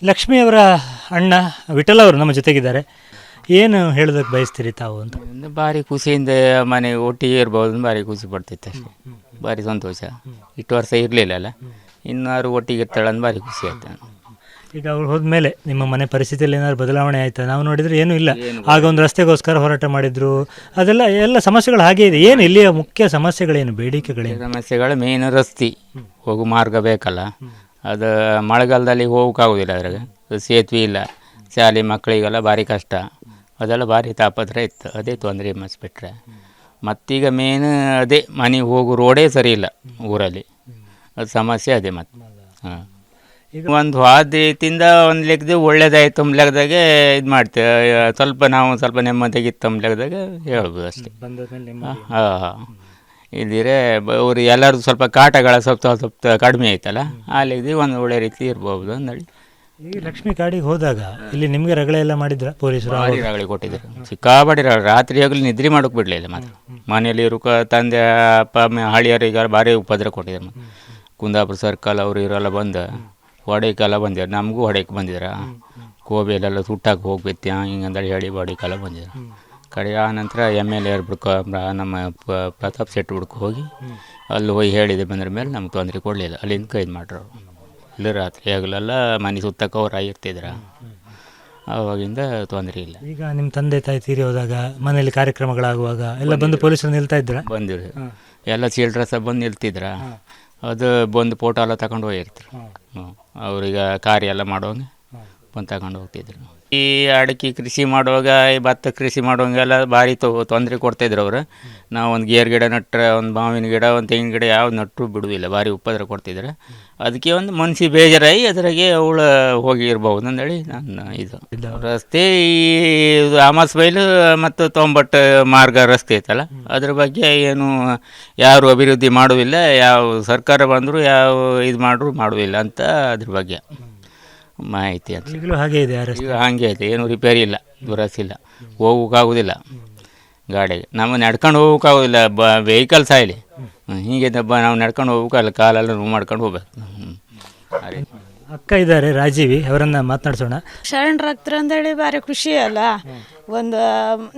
ಲಕ್ಷ್ಮಿಯವರ ಅಣ್ಣ ವಿಠಲ ಅವರು ನಮ್ಮ ಜೊತೆಗಿದ್ದಾರೆ. ಏನು ಹೇಳೋದಕ್ಕೆ ಬಯಸ್ತೀರಿ ತಾವು ಅಂತ? ಭಾರಿ ಖುಷಿಯಿಂದ ಮನೆ ಒಟ್ಟಿಗೆ ಇರ್ಬೋದು, ಭಾರಿ ಖುಷಿ ಪಡ್ತೈತೆ ಅಷ್ಟೇ. ಭಾರಿ ಸಂತೋಷ. ಇಷ್ಟು ವರ್ಷ ಇರಲಿಲ್ಲಲ್ಲ, ಇನ್ನಾರು ಒಟ್ಟಿಗೆ ಇರ್ತಾಳೆ ಅಂತ ಭಾರಿ ಖುಷಿ ಆಯ್ತು. ಈಗ ಅವ್ರು ಹೋದ್ಮೇಲೆ ನಿಮ್ಮ ಮನೆ ಪರಿಸ್ಥಿತಿಯಲ್ಲಿ ಏನಾದ್ರು ಬದಲಾವಣೆ ಆಯ್ತಾ? ನಾವು ನೋಡಿದರೆ ಏನೂ ಇಲ್ಲ. ಆಗ ಒಂದು ರಸ್ತೆಗೋಸ್ಕರ ಹೋರಾಟ ಮಾಡಿದ್ರು, ಅದೆಲ್ಲ ಎಲ್ಲ ಸಮಸ್ಯೆಗಳು ಹಾಗೆ ಇದೆ. ಏನು ಇಲ್ಲಿಯ ಮುಖ್ಯ ಸಮಸ್ಯೆಗಳೇನು, ಬೇಡಿಕೆಗಳೇನು? ಸಮಸ್ಯೆಗಳು ಮೇನ್ ರಸ್ತೆ, ಹೋಗೋ ಮಾರ್ಗ ಬೇಕಲ್ಲ. ಅದು ಮಳೆಗಾಲದಲ್ಲಿ ಹೋಗೋಕ್ಕಾಗೋದಿಲ್ಲ, ಅದ್ರಾಗ ಸೇತುವೆ ಇಲ್ಲ, ಶಾಲೆ ಮಕ್ಕಳಿಗೆಲ್ಲ ಭಾರಿ ಕಷ್ಟ. ಅದೆಲ್ಲ ಭಾರಿ ತಾಪತ್ರ ಇತ್ತು, ಅದೇ ತೊಂದರೆ ಮಸ್ಬಿಟ್ರೆ. ಮತ್ತೀಗ ಮೇನ್ ಅದೇ ಮನೆಗೆ ಹೋಗೋ ರೋಡೇ ಸರಿ ಇಲ್ಲ ಊರಲ್ಲಿ, ಅದು ಸಮಸ್ಯೆ ಅದೇ. ಮತ್ತು ಹಾಂ, ಈಗ ಒಂದು ವಾದ್ಯದಿಂದ ಒಂದು ಲೆಕ್ಕದಾಗ ಒಳ್ಳೇದಾಯ್ತು ಅಂಬ ಲೆಕ್ಕದಾಗೆ ಇದು ಮಾಡ್ತೇವೆ. ನಾವು ಸ್ವಲ್ಪ ನೆಮ್ಮದಿಯಾಗಿತ್ತು ಅಂಬ ಲೆಕ್ಕದಾಗ ಹೇಳ್ಬೋದು ಅಷ್ಟೇ. ಹಾಂ ಹಾಂ, ಇಲ್ಲಿರೆ ಅವ್ರು ಎಲ್ಲರದು ಸ್ವಲ್ಪ ಕಾಟಗಳ ಸ್ವಲ್ಪ ಕಡಿಮೆ ಆಯ್ತಲ್ಲ, ಆ ಲೆಕ್ಕದಾಗ ಒಂದು ಒಳ್ಳೆ ರೀತಿ ಇರ್ಬೋದು ಅಂದೇಳಿ. ಈಗ ಲಕ್ಷ್ಮಿ ಕಾಡಿಗೆ ಹೋದಾಗ ಇಲ್ಲಿ ನಿಮಗೆ ರಗಳೆ ಎಲ್ಲ ಮಾಡಿದ್ರ ಪೊಲೀಸರು? ರಗಳೆ ಕೊಟ್ಟಿದ್ರು, ಸಿಕ್ಕಾಪಟ್ಟೆ ರಾತ್ರಿ ಆಗಲಿ ನಿದ್ರೆ ಮಾಡೋಕೆ ಬಿಡಲಿಲ್ಲ. ಮತ್ತು ಮನೆಯಲ್ಲಿ ತಂದೆ ಅಪ್ಪ ಅಮ್ಮ ಹಳಿಯರಿಗೆ ಭಾರಿ ಉಪದ್ರ ಕೊಟ್ಟಿದ್ರು. ಕುಂದಾಪುರ ಸರ್ಕಲ್ ಅವರು ಇವರೆಲ್ಲ ಬಂದು ಹೊಡೆಕೆಲ್ಲ ಬಂದಿದ್ರು, ನಮಗೂ ಹೊಡೆಯಕ್ಕೆ ಬಂದಿದ್ರು. ಕೋಬೆಲೆಲ್ಲ ಸುಟ್ಟಾಕಿ ಹೋಗ್ಬೇಕು ಹಿಂಗಂದೇಳಿ ಹೇಳಿ ಹೊಡೆಕೆಲ್ಲ ಬಂದಿದ್ರು. ಕಡೆ ಆ ನಂತರ MLA ನಮ್ಮ ಪ್ರತಾಪ್ ಶೆಟ್ಟಿ ಹುಡ್ಕೊ ಹೋಗಿ ಅಲ್ಲಿ ಹೋಗಿ ಹೇಳಿದೆ, ಬಂದ್ರ ಮೇಲೆ ನಮ್ಗೆ ತೊಂದರೆ ಕೊಡಲಿಲ್ಲ. ಅಲ್ಲಿಂದ ಕೈದು ಮಾಡ್ರು. ಇಲ್ಲಿ ರಾತ್ರಿ ಆಗಲೆಲ್ಲ ಮನೆ ಸುತ್ತಕ್ಕೆ ಅವ್ರು ಆಗಿರ್ತಿದ್ರು, ಆವಾಗಿಂದ ತೊಂದರೆ ಇಲ್ಲ. ಈಗ ನಿಮ್ಮ ತಂದೆ ತಾಯಿ ತೀರಿ ಹೋದಾಗ ಮನೆಯಲ್ಲಿ ಕಾರ್ಯಕ್ರಮಗಳಾಗುವಾಗ ಎಲ್ಲ ಬಂದು ಪೊಲೀಸರು ನಿಲ್ತಾ ಇದ್ರ? ಬಂದಿರು, ಎಲ್ಲ ಚಿಲ್ಡ್ರನ್ಸ್ ಬಂದು ನಿಲ್ತಿದ್ರ. ಅದು ಬಂದು ಫೋಟೋ ಎಲ್ಲ ತಗೊಂಡು ಹೋಗಿರ್ತಾರೆ. ಅವ್ರಿಗೆ ಕಾರ್ಯ ಎಲ್ಲ ಮಾಡುವಾಗ ಬಂದು ತಗೊಂಡು ಹೋಗ್ತಿದ್ರು. ಈ ಅಡಿಕೆ ಕೃಷಿ ಮಾಡುವಾಗ, ಈ ಭತ್ತ ಕೃಷಿ ಮಾಡುವಾಗೆಲ್ಲ ಭಾರಿ ತೊಂದರೆ ಕೊಡ್ತಾಯಿದ್ರು ಅವರು. ನಾವು ಒಂದು ಗೇರು ಗಿಡ ನಟ್ಟರೆ, ಒಂದು ಮಾವಿನ ಗಿಡ, ಒಂದು ತೆಂಗಿನ ಗಿಡ ಯಾವ್ದು ನಟ್ಟರು ಬಿಡುವುದಿಲ್ಲ, ಭಾರಿ ಉಪದ್ರ ಕೊಡ್ತಿದ್ರು. ಅದಕ್ಕೆ ಒಂದು ಮನ್ಸಿಗೆ ಬೇಜಾರಾಗಿ ಅದ್ರಾಗೆ ಅವಳು ಹೋಗಿ ಇರ್ಬೋದು ಅಂದೇಳಿ ನನ್ನ ಇದು. ರಸ್ತೆ ಇದು ಅಮಾಸ್ ಬೈಲು ಮತ್ತು 90 ಮಾರ್ಗ ರಸ್ತೆ ಐತಲ್ಲ, ಅದ್ರ ಬಗ್ಗೆ ಏನು ಯಾರು ಅಭಿವೃದ್ಧಿ ಮಾಡುವುದಿಲ್ಲ, ಯಾವ ಸರ್ಕಾರ ಬಂದರೂ ಯಾವ ಇದು ಮಾಡುವುದಿಲ್ಲ ಅಂತ ಅದ್ರ ಬಗ್ಗೆ ಮಾಹಿತಿ ಅಂತ. ಈಗಲೂ ಹಾಗೆ ಇದೆ, ಈಗ ಹಾಗೆ ಐತೆ, ಏನು ರಿಪೇರಿ ಇಲ್ಲ, ದುರಸ್ತಿಲ್ಲ, ಹೋಗೋಕ್ಕಾಗೋದಿಲ್ಲ ಗಾಡಿಗೆ. ನಮ್ಮ ನಡ್ಕೊಂಡು ಹೋಗೋಕ್ಕಾಗೋದಿಲ್ಲ, ವೆಹಿಕಲ್ಸ್ ಆಗಲಿ ಹೀಗೆ ನಾವು ನಡ್ಕೊಂಡು ಹೋಗ್ಬೇಕಲ್ಲ, ಕಾಲೆಲ್ಲ ನೋವು ಮಾಡ್ಕೊಂಡು ಹೋಗ್ಬೇಕು. ಅಕ್ಕ ಇದ್ದಾರೆ ರಾಜೀವಿ, ಅವರನ್ನು ಮಾತನಾಡ್ಸೋಣ. ಶರಣರಾಗ್ತಾರೆ ಅಂದೇಳಿ ಭಾರಿ ಖುಷಿ ಅಲ್ಲ. ಒಂದು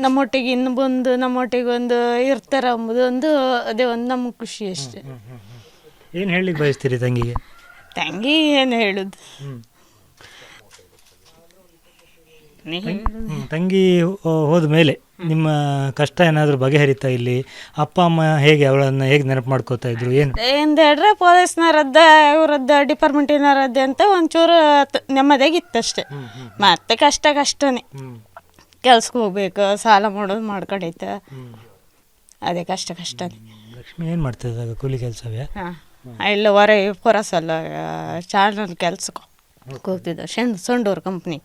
ನಮ್ಮೊಟ್ಟಿಗೆ ಇನ್ನು ಬಂದು ನಮ್ಮೊಟ್ಟಿಗೆ ಒಂದು ಇರ್ತಾರೆ ಅಂಬುದು ಒಂದು ಅದೇ ಒಂದು ನಮ್ಗೆ ಖುಷಿ ಅಷ್ಟೆ. ಏನು ಹೇಳಲಿಕ್ಕೆ ಬಯಸ್ತೀರಿ ತಂಗಿಗೆ? ತಂಗಿ ಏನು ಹೇಳುದು, ತಂಗಿ ಹೋದ ಮೇಲೆ ನಿಮ್ಮ ಕಷ್ಟ ಏನಾದರೂ ಬಗೆಹರಿತಾ? ಇಲ್ಲಿ ಅಪ್ಪ ಅಮ್ಮ ಹೇಗೆ ಅವಳನ್ನು ಹೇಗೆ ನೆನಪು ಮಾಡ್ಕೋತಾ ಇದ್ರು? ಏನು ಹೇಳಿದ್ರೆ ಪೊಲೀಸ್ನವರದ್ದ ಇವರದ್ದು ಡಿಪಾರ್ಟ್ಮೆಂಟಿನವರದ್ದೆ ಅಂತ ಒಂಚೂರು ನೆಮ್ಮದಿಯಾಗಿತ್ತಷ್ಟೆ. ಮತ್ತೆ ಕಷ್ಟನೇ, ಕೆಲ್ಸಕ್ಕೆ ಹೋಗ್ಬೇಕು, ಸಾಲ ಮಾಡೋದು ಮಾಡ್ಕೊಂಡೈತೆ, ಅದೇ ಕಷ್ಟನೇ. ಲಕ್ಷ್ಮಿ ಏನು ಮಾಡ್ತಿದ್ದಾಗ ಕೂಲಿ ಕೆಲಸವೇ? ಹಾಂ, ಇಲ್ಲ ಪೊರಸಲ್ಲ ಚಾನಲ್ ಕೆಲ್ಸಕ್ಕೆ ಹೋಗ್ತಿದ್ದ, ಸೊಂಡೂರು ಕಂಪ್ನಿ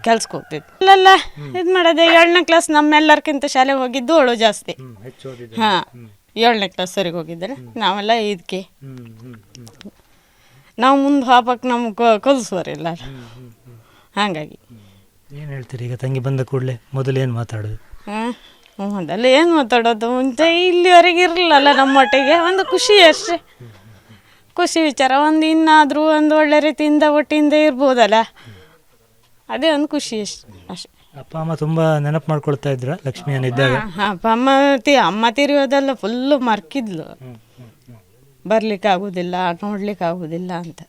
ಕೆಲ್ಸಕ್ಕೆ ಹೋಗ್ತಿದ್ದೆ. ಇಲ್ಲೆಲ್ಲ ಇದು ಮಾಡೋದೆ 7ನೇ ಕ್ಲಾಸ್, ನಮ್ಮೆಲ್ಲರ್ಕಿಂತ ಶಾಲೆಗೆ ಹೋಗಿದ್ದು ಅವಳು ಜಾಸ್ತಿ. ಹಾಂ, 7ನೇ ಕ್ಲಾಸ್ವರೆಗೆ ಹೋಗಿದ್ದಾರೆ. ನಾವೆಲ್ಲ ಇದಕ್ಕೆ ನಾವು ಮುಂದೆ ಹೋಗ್ಬೇಕು, ನಮ್ಗೆ ಕಲಿಸುವರಿಲ್ಲ, ಹಾಗಾಗಿ. ಏನು ಹೇಳ್ತೀರಿ ಈಗ ತಂಗಿ ಬಂದ ಕೂಡಲೇ ಮೊದಲು ಏನು ಮಾತಾಡೋದು? ಮೊದಲು ಏನು ಮಾತಾಡೋದು, ಮುಂಚೆ ಇಲ್ಲಿವರೆಗೆ ಇರಲಿಲ್ಲಲ್ಲ ನಮ್ಮೊಟ್ಟಿಗೆ, ಒಂದು ಖುಷಿ ಅಷ್ಟೇ, ಖುಷಿ ವಿಚಾರ. ಒಂದು ಇನ್ನಾದರೂ ಒಂದು ಒಳ್ಳೆ ರೀತಿಯಿಂದ ಒಟ್ಟಿಂದ ಇರ್ಬೋದಲ್ಲ, ಅದೇ ಒಂದು ಖುಷಿ ಅಷ್ಟೇ. ಅಪ್ಪ ಅಮ್ಮ ತುಂಬ ನೆನಪು ಮಾಡ್ಕೊಳ್ತಾ ಇದ್ರ ಲಕ್ಷ್ಮಿಯನ್ನಿದ್ದಾಗ? ಅಪ್ಪ ಅಮ್ಮ ತಿರುವುದೆಲ್ಲ ಫುಲ್ಲು ಮರ್ಕಿದ್ಲು, ಬರ್ಲಿಕ್ಕೆ ಆಗೋದಿಲ್ಲ, ನೋಡ್ಲಿಕ್ಕೆ ಆಗೋದಿಲ್ಲ ಅಂತ.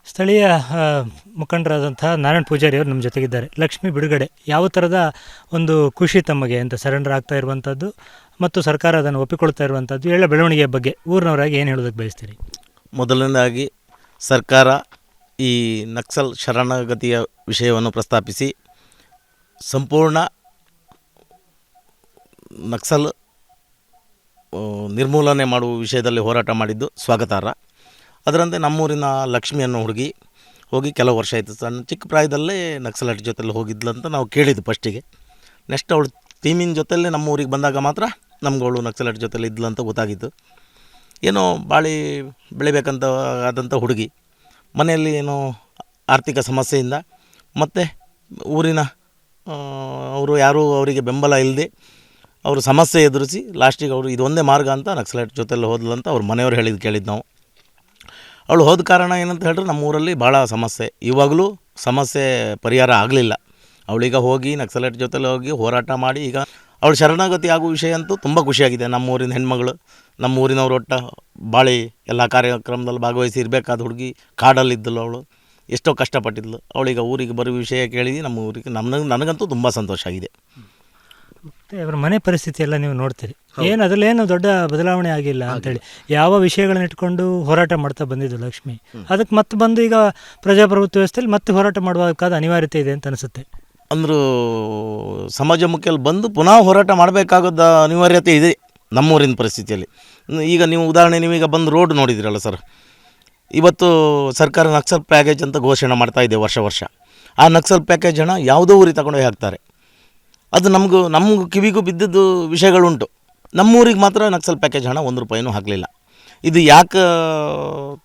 ಸ್ಥಳೀಯ ಮುಖಂಡರಾದಂತಹ ನಾರಾಯಣ ಪೂಜಾರಿ ಅವರು ನಮ್ಮ ಜೊತೆಗಿದ್ದಾರೆ. ಲಕ್ಷ್ಮಿ ಬಿಡುಗಡೆ ಯಾವ ಥರದ ಒಂದು ಖುಷಿ ತಮಗೆ ಅಂತ, ಸರೆಂಡರ್ ಆಗ್ತಾ ಇರುವಂಥದ್ದು ಮತ್ತು ಸರ್ಕಾರ ಅದನ್ನು ಒಪ್ಪಿಕೊಳ್ತಾ ಇರುವಂಥದ್ದು, ಎಲ್ಲ ಬೆಳವಣಿಗೆಯ ಬಗ್ಗೆ ಊರಿನವರಾಗಿ ಏನು ಹೇಳೋದಕ್ಕೆ ಬಯಸ್ತೀರಿ? ಮೊದಲನೇದಾಗಿ ಸರ್ಕಾರ ಈ ನಕ್ಸಲ್ ಶರಣಾಗತಿಯ ವಿಷಯವನ್ನು ಪ್ರಸ್ತಾಪಿಸಿ ಸಂಪೂರ್ಣ ನಕ್ಸಲ್ ನಿರ್ಮೂಲನೆ ಮಾಡುವ ವಿಷಯದಲ್ಲಿ ಹೋರಾಟ ಮಾಡಿದ್ದು ಸ್ವಾಗತಾರ್ಹ. ಅದರಂತೆ ನಮ್ಮೂರಿನ ಲಕ್ಷ್ಮಿಯನ್ನು ಹುಡುಗಿ ಹೋಗಿ ಕೆಲವು ವರ್ಷ ಆಯಿತು, ಸಣ್ಣ ಚಿಕ್ಕ ಪ್ರಾಯದಲ್ಲೇ ನಕ್ಸಲೈಟ್ ಜೊತೆಲಿ ಹೋಗಿದ್ಲಂತ ನಾವು ಕೇಳಿದ್ದು ಫಸ್ಟಿಗೆ. ನೆಕ್ಸ್ಟ್ ಅವಳು ಟೀಮಿನ ಜೊತೆಯಲ್ಲೇ ನಮ್ಮ ಊರಿಗೆ ಬಂದಾಗ ಮಾತ್ರ ನಮ್ಗೆ ಅವಳು ನಕ್ಸಲೈಟ್ ಜೊತೆಲಿ ಇದ್ಲು ಅಂತ ಗೊತ್ತಾಗಿತ್ತು. ಏನೋ ಬೆಳಿಬೇಕಂತ ಆದಂಥ ಹುಡುಗಿ ಮನೆಯಲ್ಲಿ ಏನೋ ಆರ್ಥಿಕ ಸಮಸ್ಯೆಯಿಂದ ಮತ್ತು ಊರಿನ ಅವರು ಯಾರೂ ಅವರಿಗೆ ಬೆಂಬಲ ಇಲ್ಲದೆ ಅವರು ಸಮಸ್ಯೆ ಎದುರಿಸಿ ಲಾಸ್ಟಿಗೆ ಅವರು ಇದೊಂದೇ ಮಾರ್ಗ ಅಂತ ನಕ್ಸಲೈಟ್ ಜೊತೆಲಿ ಹೋದ್ಲಂತ ಅವ್ರ ಮನೆಯವ್ರು ಕೇಳಿದ್ದು ನಾವು. ಅವಳು ಹೋದ ಕಾರಣ ಏನಂತ ಹೇಳಿದ್ರೆ ನಮ್ಮೂರಲ್ಲಿ ಭಾಳ ಸಮಸ್ಯೆ, ಇವಾಗಲೂ ಸಮಸ್ಯೆ ಪರಿಹಾರ ಆಗಲಿಲ್ಲ. ಅವಳೀಗ ಹೋಗಿ ನಕ್ಸಲೈಟ್ ಜೊತೆಲಿ ಹೋಗಿ ಹೋರಾಟ ಮಾಡಿ ಈಗ ಅವಳು ಶರಣಾಗತಿ ಆಗೋ ವಿಷಯ ಅಂತೂ ತುಂಬ ಖುಷಿಯಾಗಿದೆ. ನಮ್ಮೂರಿನ ಹೆಣ್ಮಗಳು, ನಮ್ಮೂರಿನವ್ರು ಒಟ್ಟು ಬಾಳಿ ಎಲ್ಲ ಕಾರ್ಯಕ್ರಮದಲ್ಲಿ ಭಾಗವಹಿಸಿ ಇರಬೇಕಾದ ಹುಡುಗಿ, ಕಾಡಲ್ಲಿದ್ದಳು ಅವಳು, ಎಷ್ಟೋ ಕಷ್ಟಪಟ್ಟಿದ್ಲು. ಅವಳೀಗ ಊರಿಗೆ ಬರೋ ವಿಷಯ ಕೇಳಿ ನಮ್ಮ ಊರಿಗೆ ನನಗಂತೂ ತುಂಬ ಸಂತೋಷ ಆಗಿದೆ. ಮತ್ತು ಅವರ ಮನೆ ಪರಿಸ್ಥಿತಿ ಎಲ್ಲ ನೀವು ನೋಡ್ತೀರಿ, ಏನು ಅದರಲ್ಲೇನು ದೊಡ್ಡ ಬದಲಾವಣೆ ಆಗಿಲ್ಲ ಅಂತೇಳಿ ಯಾವ ವಿಷಯಗಳನ್ನ ಇಟ್ಕೊಂಡು ಹೋರಾಟ ಮಾಡ್ತಾ ಬಂದಿದ್ದು ಲಕ್ಷ್ಮಿ, ಅದಕ್ಕೆ ಮತ್ತೆ ಬಂದು ಈಗ ಪ್ರಜಾಪ್ರಭುತ್ವ ವ್ಯವಸ್ಥೆಯಲ್ಲಿ ಮತ್ತೆ ಹೋರಾಟ ಮಾಡಬೇಕಾದ ಅನಿವಾರ್ಯತೆ ಇದೆ ಅಂತ ಅನಿಸುತ್ತೆ. ಅಂದರೂ ಸಮಾಜಮುಖಿಯಲ್ಲಿ ಬಂದು ಪುನಃ ಹೋರಾಟ ಮಾಡಬೇಕಾದ ಅನಿವಾರ್ಯತೆ ಇದೆ ನಮ್ಮೂರಿನ ಪರಿಸ್ಥಿತಿಯಲ್ಲಿ. ಈಗ ನೀವು ಉದಾಹರಣೆ, ನೀವೀಗ ಬಂದು ರೋಡ್ ನೋಡಿದಿರಲ್ಲ ಸರ್, ಇವತ್ತು ಸರ್ಕಾರ ನಕ್ಸಲ್ ಪ್ಯಾಕೇಜ್ ಅಂತ ಘೋಷಣೆ ಮಾಡ್ತಾ ಇದೆ ವರ್ಷ. ಆ ನಕ್ಸಲ್ ಪ್ಯಾಕೇಜ್ ಹಣ ಯಾವುದೋ ಊರಿಗೆ ತಗೊಂಡೋಗಿ ಹಾಕ್ತಾರೆ. ಅದು ನಮಗೂ ಕಿವಿಗೂ ಬಿದ್ದಿದ್ದು ವಿಷಯಗಳುಂಟು. ನಮ್ಮೂರಿಗೆ ಮಾತ್ರ ನಕ್ಸಲ್ ಪ್ಯಾಕೇಜ್ ಹಣ 1 ರೂಪಾಯಿನೂ ಹಾಕಲಿಲ್ಲ. ಇದು ಯಾಕೆ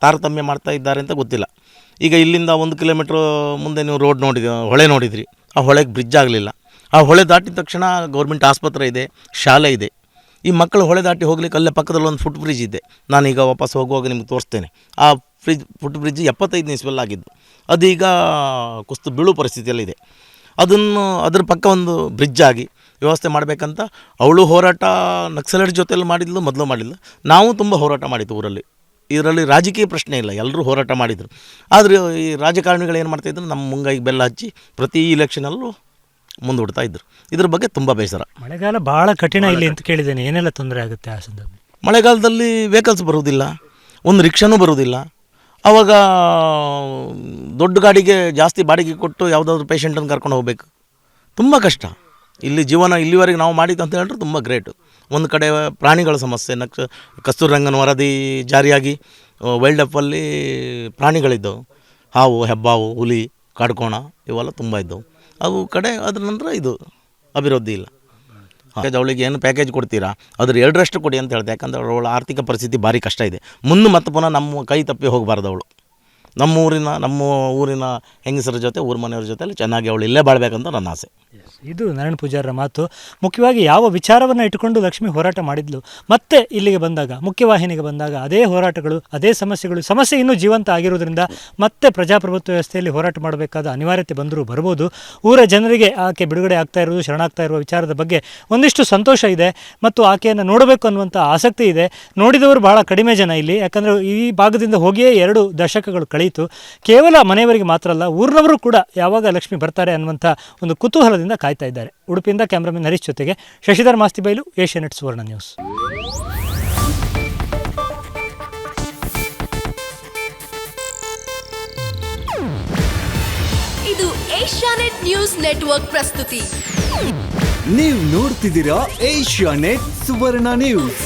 ತಾರತಮ್ಯ ಮಾಡ್ತಾ ಇದ್ದಾರೆ ಅಂತ ಗೊತ್ತಿಲ್ಲ. ಈಗ ಇಲ್ಲಿಂದ 1 ಕಿಲೋಮೀಟ್ರ್ ಮುಂದೆ ನೀವು ರೋಡ್ ಹೊಳೆ ನೋಡಿದ್ರಿ, ಆ ಹೊಳೆಗೆ ಬ್ರಿಡ್ಜ್ ಆಗಲಿಲ್ಲ. ಆ ಹೊಳೆ ದಾಟಿದ ತಕ್ಷಣ ಗೌರ್ಮೆಂಟ್ ಆಸ್ಪತ್ರೆ ಇದೆ, ಶಾಲೆ ಇದೆ. ಈ ಮಕ್ಕಳು ಹೊಳೆ ದಾಟಿ ಹೋಗ್ಲಿಕ್ಕೆ ಅಲ್ಲೇ ಪಕ್ಕದಲ್ಲಿ ಒಂದು ಫುಟ್ ಬ್ರಿಡ್ಜ್ ಇದೆ. ನಾನೀಗ ವಾಪಸ್ ಹೋಗುವಾಗ ನಿಮ್ಗೆ ತೋರಿಸ್ತೇನೆ. ಆ ಫುಟ್ ಬ್ರಿಡ್ಜ್ 75 ಇಸ್ವಿಯಲ್ಲಿ ಆಗಿದ್ದು, ಅದೀಗ ಕುಸಿದು ಬೀಳೋ ಪರಿಸ್ಥಿತಿಯಲ್ಲಿದೆ. ಅದ್ರ ಪಕ್ಕ ಒಂದು ಬ್ರಿಡ್ಜ್ ಆಗಿ ವ್ಯವಸ್ಥೆ ಮಾಡಬೇಕಂತ ಅವಳು ಹೋರಾಟ ನಕ್ಸಲೈಟ್ ಜೊತೆಲಿ ಮೊದಲು ಮಾಡಿದ್ಲು. ನಾವು ತುಂಬ ಹೋರಾಟ ಮಾಡಿದ್ದು ಊರಲ್ಲಿ. ಇದರಲ್ಲಿ ರಾಜಕೀಯ ಪ್ರಶ್ನೆ ಇಲ್ಲ, ಎಲ್ಲರೂ ಹೋರಾಟ ಮಾಡಿದರು. ಆದರೆ ಈ ರಾಜಕಾರಣಿಗಳು ಏನು ಮಾಡ್ತಾಯಿದ್ರು, ನಮ್ಮ ಮುಂಗೈಗೆ ಬೆಲ್ಲ ಹಚ್ಚಿ ಪ್ರತಿ ಇಲೆಕ್ಷನಲ್ಲೂ ಮುಂದೂಡ್ತಾ ಇದ್ರು. ಇದ್ರ ಬಗ್ಗೆ ತುಂಬ ಬೇಸರ. ಮಳೆಗಾಲ ಭಾಳ ಕಠಿಣ ಇಲ್ಲಿ ಅಂತ ಕೇಳಿದ್ದೇನೆ, ಏನೆಲ್ಲ ತೊಂದರೆ ಆಗುತ್ತೆ ಆ ಸಂದರ್ಭ? ಮಳೆಗಾಲದಲ್ಲಿ ವೆಹಿಕಲ್ಸ್ ಬರುವುದಿಲ್ಲ, ಒಂದು ರಿಕ್ಷಾನೂ ಬರುವುದಿಲ್ಲ. ಆವಾಗ ದೊಡ್ಡ ಗಾಡಿಗೆ ಜಾಸ್ತಿ ಬಾಡಿಗೆ ಕೊಟ್ಟು ಯಾವುದಾದ್ರೂ ಪೇಷಂಟನ್ನು ಕರ್ಕೊಂಡು ಹೋಗಬೇಕು, ತುಂಬ ಕಷ್ಟ. ಇಲ್ಲಿ ಜೀವನ ಇಲ್ಲಿವರೆಗೆ ನಾವು ಮಾಡಿದ್ದು ಅಂತ ಹೇಳಿದ್ರೆ ತುಂಬ ಗ್ರೇಟು. ಒಂದು ಕಡೆ ಪ್ರಾಣಿಗಳ ಸಮಸ್ಯೆ, ಕಸ್ತೂರಿ ರಂಗನ್ ವರದಿ ಜಾರಿಯಾಗಿ ವೈಲ್ಡ್ ಲೈಫಲ್ಲಿ ಪ್ರಾಣಿಗಳಿದ್ದವು, ಹಾವು, ಹೆಬ್ಬಾವು, ಹುಲಿ, ಕಾಡ್ಕೋಣ ಇವೆಲ್ಲ ತುಂಬ ಇದ್ದವು. ಅವು ಕಡೆ ಅದ್ರ ನಂತರ ಇದು ಅಭಿವೃದ್ಧಿ ಇಲ್ಲ. ಅವಳಿಗೆ ಏನು ಪ್ಯಾಕೇಜ್ ಕೊಡ್ತೀರಾ ಅದ್ರ 2ರಷ್ಟು ಕೊಡಿ ಅಂತ ಹೇಳ್ದೆ. ಯಾಕಂದರೆ ಅವಳ ಆರ್ಥಿಕ ಪರಿಸ್ಥಿತಿ ಭಾರಿ ಕಷ್ಟ ಇದೆ. ಮುಂದೆ ಮತ್ತೆ ಪುನಃ ನಮ್ಮ ಕೈ ತಪ್ಪಿ ಹೋಗಬಾರ್ದು ಅವಳು. ನಮ್ಮ ಊರಿನ ಹೆಂಗಸರ ಜೊತೆ, ಊರ ಮನೆಯವ್ರ ಜೊತೆ ಚೆನ್ನಾಗಿ ಅವಳು ಇಲ್ಲೇ ಬಾಳ್ಬೇಕಂತ ನನ್ನ ಆಸೆ. ಇದು ನಾರಾಯಣ ಪೂಜಾರರ ಮಾತು. ಮುಖ್ಯವಾಗಿ ಯಾವ ವಿಚಾರವನ್ನು ಇಟ್ಟುಕೊಂಡು ಲಕ್ಷ್ಮಿ ಹೋರಾಟ ಮಾಡಿದ್ಲು, ಮತ್ತೆ ಇಲ್ಲಿಗೆ ಬಂದಾಗ, ಮುಖ್ಯವಾಹಿನಿಗೆ ಬಂದಾಗ ಅದೇ ಹೋರಾಟಗಳು, ಅದೇ ಸಮಸ್ಯೆ ಇನ್ನೂ ಜೀವಂತ ಆಗಿರೋದ್ರಿಂದ ಮತ್ತೆ ಪ್ರಜಾಪ್ರಭುತ್ವ ವ್ಯವಸ್ಥೆಯಲ್ಲಿ ಹೋರಾಟ ಮಾಡಬೇಕಾದ ಅನಿವಾರ್ಯತೆ ಬರ್ಬೋದು. ಊರ ಜನರಿಗೆ ಆಕೆ ಬಿಡುಗಡೆ ಆಗ್ತಾ ಇರೋದು, ಶರಣಾಗ್ತಾ ಇರುವ ವಿಚಾರದ ಬಗ್ಗೆ ಒಂದಿಷ್ಟು ಸಂತೋಷ ಇದೆ ಮತ್ತು ಆಕೆಯನ್ನು ನೋಡಬೇಕು ಅನ್ನುವಂಥ ಆಸಕ್ತಿ ಇದೆ. ನೋಡಿದವರು ಬಹಳ ಕಡಿಮೆ ಜನ ಇಲ್ಲಿ, ಯಾಕಂದರೆ ಈ ಭಾಗದಿಂದ ಹೋಗಿಯೇ 2 ದಶಕಗಳು ಕಳೆಯಿತು. ಕೇವಲ ಮನೆಯವರಿಗೆ ಮಾತ್ರ ಅಲ್ಲ, ಊರಿನವರು ಕೂಡ ಯಾವಾಗ ಲಕ್ಷ್ಮಿ ಬರ್ತಾರೆ ಅನ್ನುವಂಥ ಒಂದು ಕುತೂಹಲದಿಂದ ಕಾಯ್ತಾ ಇದ್ದಾರೆ. ಉಡುಪಿಯಿಂದ ಕ್ಯಾಮ್ರಾಮನ್ ಹರೀಶ್ ಜೊತೆಗೆ ಶಶಿಧರ್ ಮಾಸ್ತಿಬೈಲು, ಏಷ್ಯಾನೆಟ್ ಸುವರ್ಣ ನ್ಯೂಸ್. ಇದು ಏಷ್ಯಾನೆಟ್ ನ್ಯೂಸ್ ನೆಟ್ವರ್ಕ್ ಪ್ರಸ್ತುತಿ. ನೀವು ನೋಡ್ತಿದ್ದೀರಾ ಏಷ್ಯಾನೆಟ್ ಸುವರ್ಣ ನ್ಯೂಸ್.